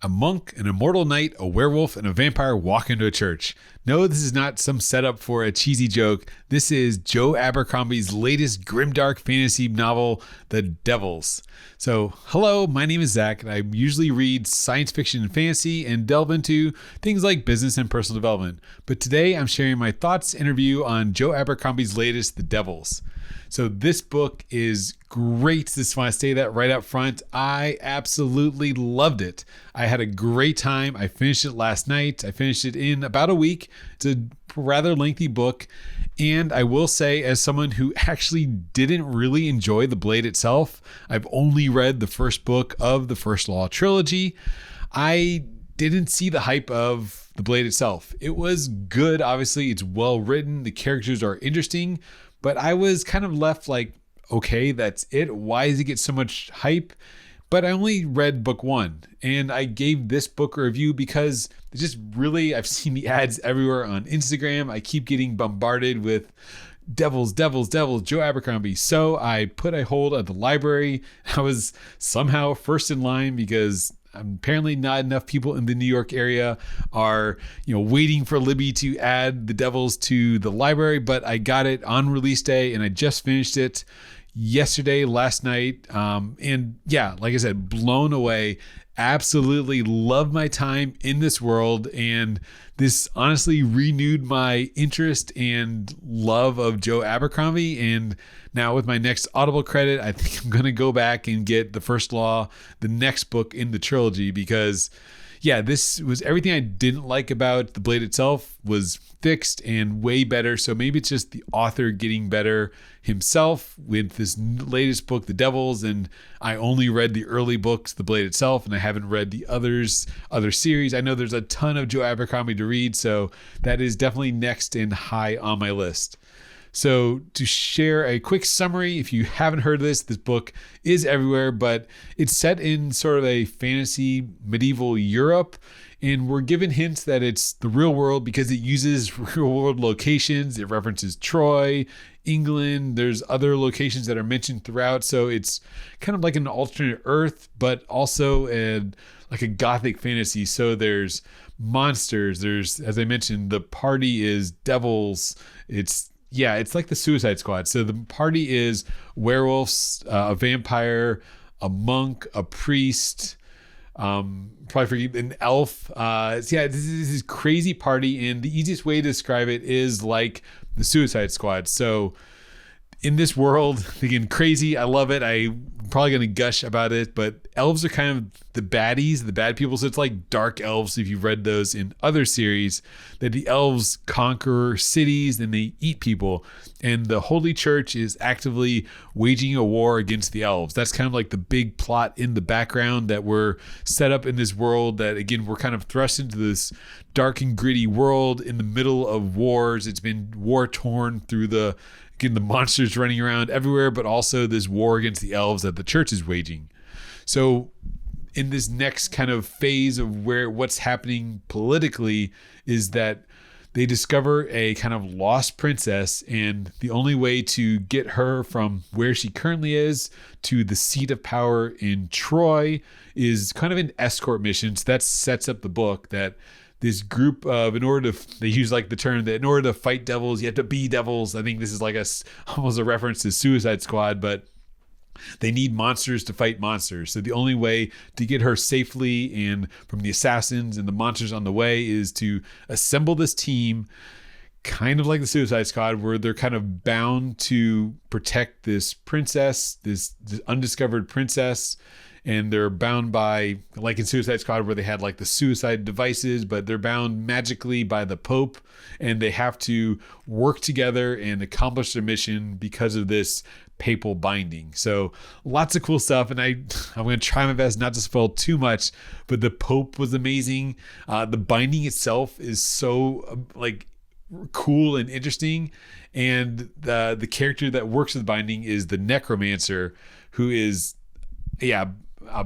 A monk, an immortal knight, a werewolf, and a vampire walk into a church. No, this is not some setup for a cheesy joke. This is Joe Abercrombie's latest grimdark fantasy novel, The Devils. So, hello, my name is Zach, and I usually read science fiction and fantasy and delve into things like business and personal development. But today I'm sharing my thoughts interview on Joe Abercrombie's latest, The Devils. So this book is great. Just want to say that right up front. I absolutely loved it. I had a great time. I finished it last night. I finished it in about a week. It's a rather lengthy book. And I will say, as someone who actually didn't really enjoy The Blade itself, I've only read the first book of the First Law trilogy. I didn't see the hype of The Blade itself. It was good. Obviously, it's well written. The characters are interesting. But I was kind of left like, okay, that's it. Why does it get so much hype? But I only read book one, and I gave this book a review because it just really, I've seen the ads everywhere on Instagram. I keep getting bombarded with Devils, Joe Abercrombie. So I put a hold at the library. I was somehow first in line because apparently not enough people in the New York area are, waiting for Libby to add The Devils to the library, but I got it on release day and I just finished it yesterday, last night. And yeah, like I said, blown away. Absolutely love my time in this world, and this honestly renewed my interest and love of Joe Abercrombie. And now with my next Audible credit, I think I'm going to go back and get The First Law, the next book in the trilogy, because yeah, this was everything I didn't like about The Blade itself was fixed and way better. So maybe it's just the author getting better himself with this latest book, The Devils. And I only read the early books, The Blade itself, and I haven't read the other series. I know there's a ton of Joe Abercrombie to read, so that is definitely next and high on my list. So to share a quick summary, if you haven't heard of this book is everywhere, but it's set in sort of a fantasy medieval Europe. And we're given hints that it's the real world because it uses real world locations. It references Troy, England. There's other locations that are mentioned throughout. So it's kind of like an alternate Earth, but also like a gothic fantasy. So there's monsters. There's, as I mentioned, the party is devils. It's like the Suicide Squad. So the party is werewolves, a vampire, a monk, a priest, probably forget an elf. This is crazy party, and the easiest way to describe it is like the Suicide Squad. So in this world, again, crazy. I love it. I'm probably going to gush about it, but elves are kind of the baddies, the bad people. So it's like dark elves, if you've read those in other series, that the elves conquer cities and they eat people. And the Holy Church is actively waging a war against the elves. That's kind of like the big plot in the background that we're set up in this world that, again, we're kind of thrust into this dark and gritty world in the middle of wars. It's been war torn through the monsters running around everywhere, but also this war against the elves that the church is waging. So in this next kind of phase of what's happening politically is that they discover a kind of lost princess, and the only way to get her from where she currently is to the seat of power in Troy is kind of an escort mission. So that sets up the book that this group of, they use like the term that in order to fight devils, you have to be devils. I think this is like almost a reference to Suicide Squad, but they need monsters to fight monsters. So the only way to get her safely and from the assassins and the monsters on the way is to assemble this team, kind of like the Suicide Squad, where they're kind of bound to protect this princess, this undiscovered princess. And they're bound by, like in Suicide Squad, where they had like the suicide devices, but they're bound magically by the Pope, and they have to work together and accomplish their mission because of this papal binding. So lots of cool stuff. And I'm going to try my best not to spoil too much, but the Pope was amazing. The binding itself is so cool and interesting. And the character that works with binding is the necromancer, who is,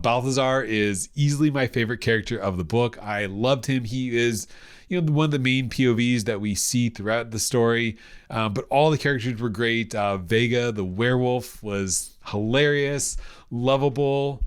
Balthazar is easily my favorite character of the book. I loved him. He is, one of the main POVs that we see throughout the story. But all the characters were great. Vega, the werewolf, was hilarious, lovable.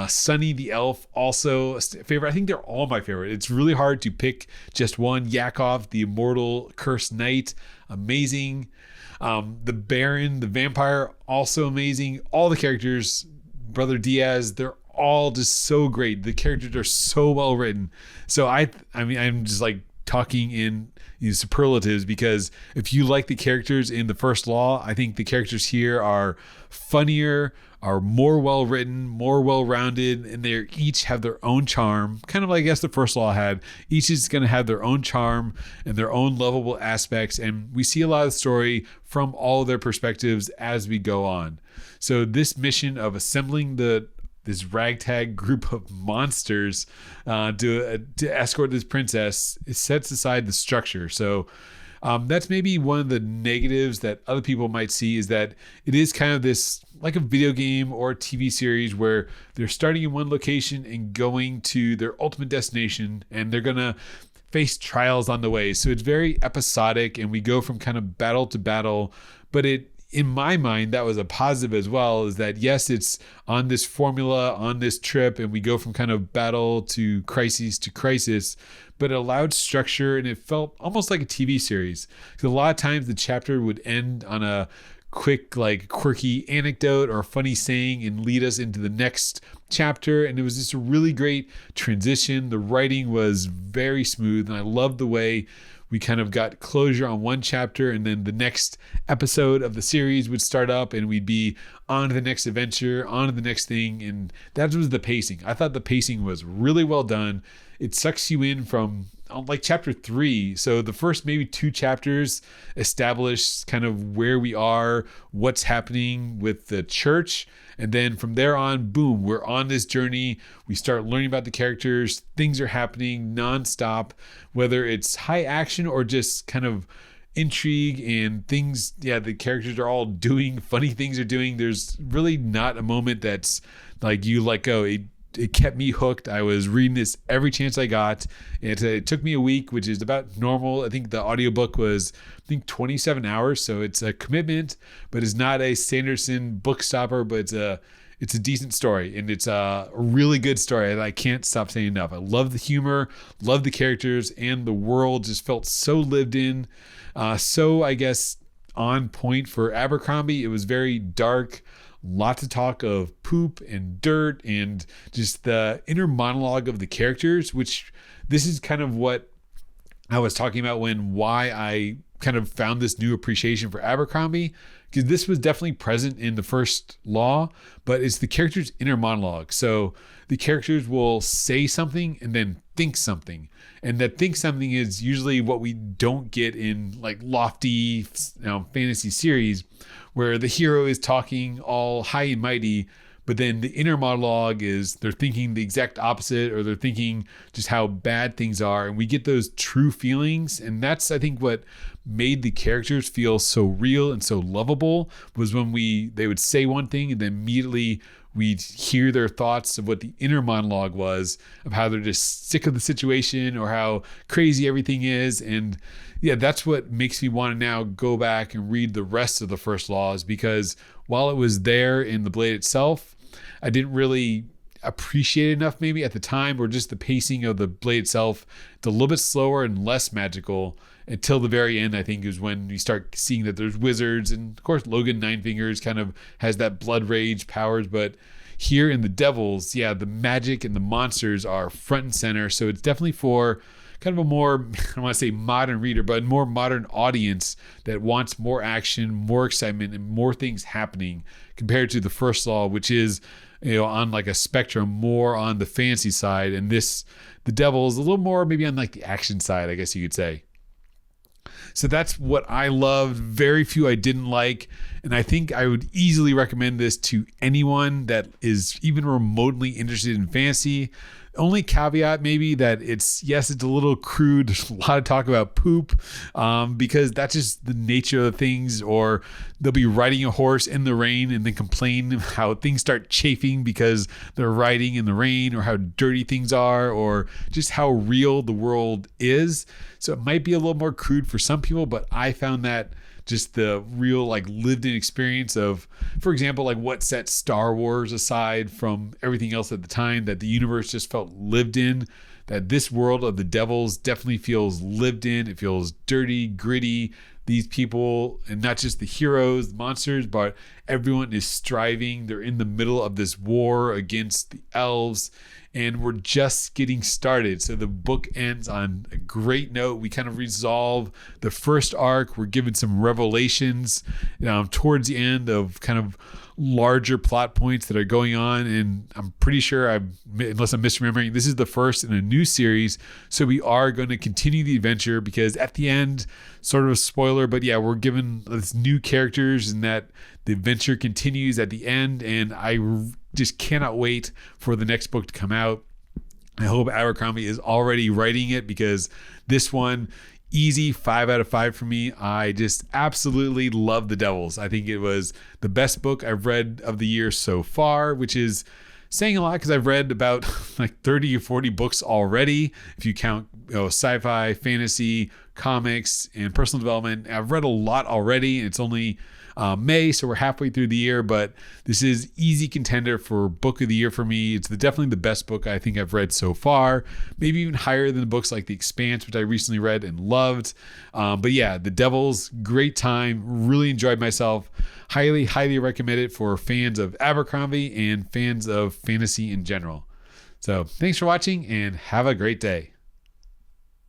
Sunny the elf, also a favorite. I think they're all my favorite. It's really hard to pick just one. Yakov, the immortal cursed knight, amazing. The Baron, the vampire, also amazing. All the characters, Brother Diaz, they're all just so great. The characters are so well written. So I mean, I'm just like talking in superlatives, because if you like the characters in the First Law, I think the characters here are funnier, are more well written, more well rounded, and they each have their own charm, kind of like I guess the First Law had. Each is going to have their own charm and their own lovable aspects, and we see a lot of the story from all their perspectives as we go on. So this mission of assembling this ragtag group of monsters to escort this princess, it sets aside the structure. So that's maybe one of the negatives that other people might see, is that it is kind of this like a video game or a TV series where they're starting in one location and going to their ultimate destination, and they're going to face trials on the way. So it's very episodic, and we go from kind of battle to battle, but in my mind, that was a positive as well, is that yes, it's on this formula, on this trip, and we go from kind of battle to crisis, but it allowed structure, and it felt almost like a TV series. Because a lot of times the chapter would end on a quick, like quirky anecdote or a funny saying and lead us into the next chapter. And it was just a really great transition. The writing was very smooth, and I loved the way we kind of got closure on one chapter, and then the next episode of the series would start up, and we'd be on to the next adventure, on to the next thing. And that was the pacing. I thought the pacing was really well done. It sucks you in from like chapter 3. So the first maybe 2 chapters establish kind of where we are, what's happening with the church. And then from there on, boom, we're on this journey. We start learning about the characters. Things are happening nonstop, whether it's high action or just kind of intrigue and things. Yeah, the characters are all doing funny things are doing. There's really not a moment that's like you let go. It kept me hooked. I was reading this every chance I got. It took me a week, which is about normal. I think the audiobook was 27 hours. So it's a commitment, but it's not a Sanderson book stopper, but it's a decent story, and it's a really good story that I can't stop saying enough. I love the humor, love the characters, and the world just felt so lived in. So I guess on point for Abercrombie. It was very dark. Lots of talk of poop and dirt and just the inner monologue of the characters, which this is kind of what I was talking about why I kind of found this new appreciation for Abercrombie, because this was definitely present in the First Law, but it's the characters' inner monologue. So the characters will say something and then think something. And that think something is usually what we don't get in like lofty fantasy series, where the hero is talking all high and mighty, but then the inner monologue is they're thinking the exact opposite, or they're thinking just how bad things are. And we get those true feelings. And that's, I think, what made the characters feel so real and so lovable, was when they would say one thing and then immediately we'd hear their thoughts of what the inner monologue was, of how they're just sick of the situation or how crazy everything is. And yeah, that's what makes me want to now go back and read the rest of the First Laws, because while it was there in the Blade itself, I didn't really appreciate it enough maybe at the time, or just the pacing of the Blade itself. It's a little bit slower and less magical until the very end, I think, is when you start seeing that there's wizards. And of course, Logan Ninefingers kind of has that blood rage powers. But here in the Devils, yeah, the magic and the monsters are front and center. So it's definitely for kind of a more, I don't want to say modern reader, but a more modern audience that wants more action, more excitement, and more things happening, compared to the First Law, which is, on like a spectrum more on the fantasy side. And the Devil is a little more maybe on like the action side, I guess you could say. So that's what I loved. Very few I didn't like. And I think I would easily recommend this to anyone that is even remotely interested in fantasy. Only caveat maybe that it's a little crude. There's a lot of talk about poop, because that's just the nature of things. Or they'll be riding a horse in the rain and then complain how things start chafing because they're riding in the rain, or how dirty things are, or just how real the world is. So it might be a little more crude for some people, but I found that just the real like lived in experience of, for example, like what set Star Wars aside from everything else at the time, that the universe just felt lived in, that this world of the devils definitely feels lived in. It feels dirty, gritty. These people, and not just the heroes, monsters, but everyone is striving. They're in the middle of this war against the elves, and we're just getting started. So the book ends on a great note. We kind of resolve the first arc. We're given some revelations towards the end of kind of larger plot points that are going on, and I'm pretty sure, unless I'm misremembering, this is the first in a new series, so we are going to continue the adventure, because at the end, sort of a spoiler, but yeah, we're given this new characters and that the adventure continues at the end, and I just cannot wait for the next book to come out. I hope Abercrombie is already writing it, because this one, easy 5 out of 5 for me. I just absolutely love The Devils. I think it was the best book I've read of the year so far, which is saying a lot, because I've read about like 30 or 40 books already, if you count sci-fi, fantasy, comics, and personal development. I've read a lot already, and it's only May, so we're halfway through the year, but this is easy contender for book of the year for me. It's definitely the best book I think I've read so far, maybe even higher than the books like The Expanse, which I recently read and loved. But yeah, The Devils, great time, really enjoyed myself. Highly recommend it for fans of Abercrombie and fans of fantasy in general. So thanks for watching, and have a great day.